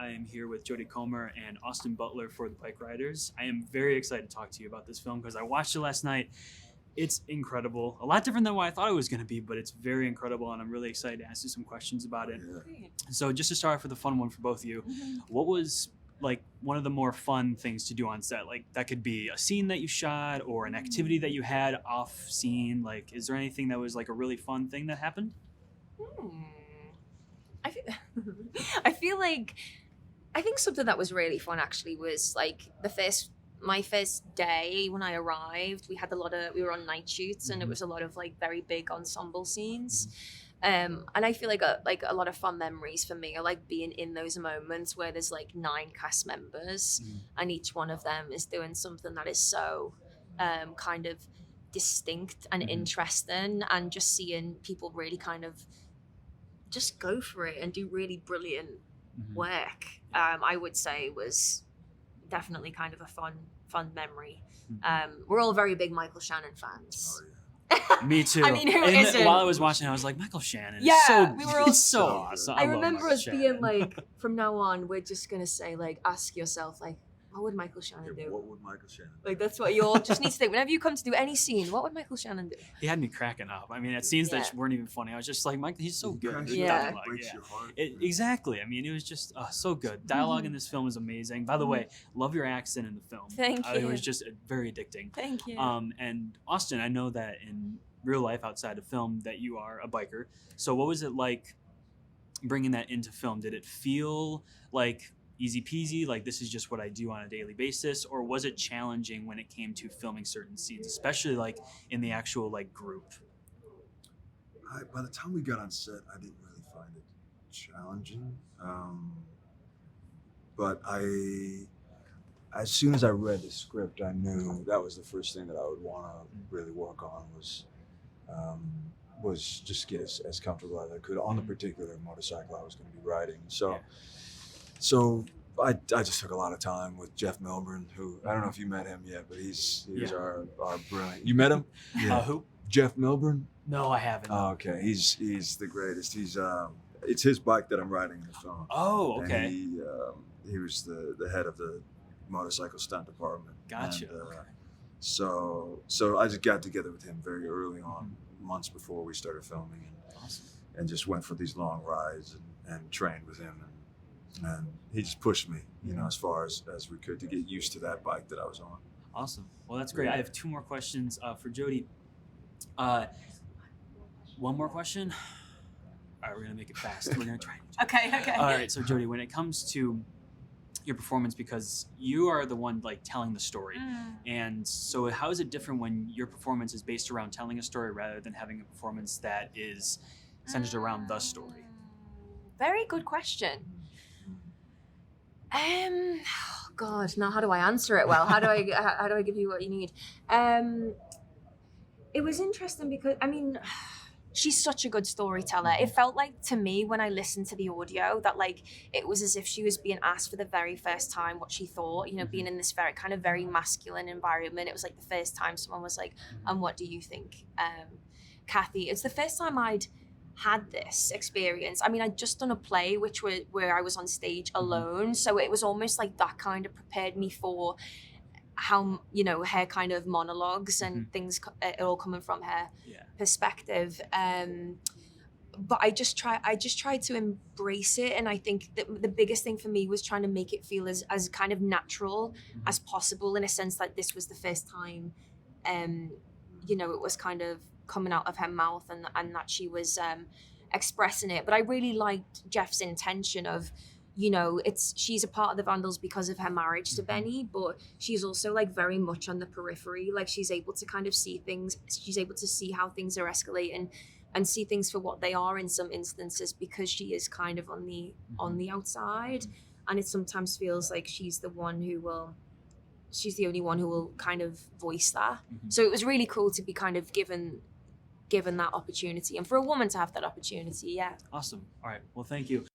I am here with Jody and Austin Butler for the Bike Riders. I am very excited to talk to you about this film because I watched it last night. It's incredible. A lot different than what I thought it was going to be, but it's very incredible, and I'm really excited to ask you some questions about it. Yeah. So just to start off with a fun one for both of you, what was like one of the more fun things to do on set? Like that could be a scene that you shot or an activity that you had off scene. Like, is there anything that was like a really fun thing that happened? I think something that was really fun actually was like my first day when I arrived. We were on night shoots, and it was a lot of like very big ensemble scenes. And I feel like a lot of fun memories for me are like being in those moments where there's like 9 cast members and each one of them is doing something that is so kind of distinct and interesting, and just seeing people really kind of just go for it and do really brilliant work. I would say was definitely kind of a fun memory. We're all very big Michael Shannon fans. Oh, yeah. Me too. I mean, who isn't? While I was watching, I was like, Michael Shannon. Yeah, is so, we were all he's so awesome. I love remember Michael us being Shannon. like, from now on, we're just gonna say like, ask yourself like, what would Michael Shannon do? What would Michael Shannon do? Like that's what you all just need to think. Whenever you come to do any scene, what would Michael Shannon do? He had me cracking up. I mean, at scenes that weren't even funny, I was just like, Mike, he's so good. He Yeah. Dialogue, breaks yeah. your heart. Exactly. I mean, it was just so good. Dialogue in this film is amazing. By the way, love your accent in the film. Thank It you. was just very addicting. Thank you. And Austin, I know that in real life outside of film that you are a biker. So what was it like bringing that into film? Did it feel like easy peasy, like this is just what I do on a daily basis, or was it challenging when it came to filming certain scenes, especially like in the actual like group? By the time we got on set, I didn't really find it challenging. But as soon as I read the script, I knew that was the first thing that I would want to really work on was just get as comfortable as I could on the particular motorcycle I was going to be riding. So I just took a lot of time with Jeff Milburn, who I don't know if you met him yet, but he's our brilliant. You met him? Yeah. Who? Jeff Milburn? No, I haven't. Oh, okay. He's the greatest. He's it's his bike that I'm riding in the film. Oh, okay. And he was the head of the motorcycle stunt department. Gotcha. And, Okay. So I just got together with him very early on, months before we started filming, and just went for these long rides and trained with him, and he just pushed me, as far as we could to get used to that bike that I was on. Awesome. Well, that's great. I have 2 more questions for Jody. One more question. All right, we're gonna make it fast. We're gonna try. Okay. All right. So Jody, when it comes to your performance, because you are the one like telling the story, and so how is it different when your performance is based around telling a story rather than having a performance that is centered around the story? Very good question. God, now how do I answer it well? How do I give you what you need? It was interesting because she's such a good storyteller. It felt like to me when I listened to the audio that like it was as if she was being asked for the very first time what she thought, being in this very masculine environment. It was like the first time someone was like, and what do you think, Kathy? It's the first time I'd had this experience. I'd just done a play where I was on stage alone, so it was almost like that kind of prepared me for how her kind of monologues and things all coming from her perspective, but I just tried to embrace it, and I think that the biggest thing for me was trying to make it feel as kind of natural as possible, in a sense that this was the first time it was kind of coming out of her mouth, and that she was expressing it. But I really liked Jeff's intention of she's a part of the Vandals because of her marriage to Benny, but she's also like very much on the periphery. Like she's able to kind of see things. She's able to see how things are escalating and see things for what they are in some instances, because she is kind of on the outside. And it sometimes feels like she's the only one who will kind of voice that. So it was really cool to be kind of given that opportunity, and for a woman to have that opportunity. Yeah. Awesome. All right. Well, thank you.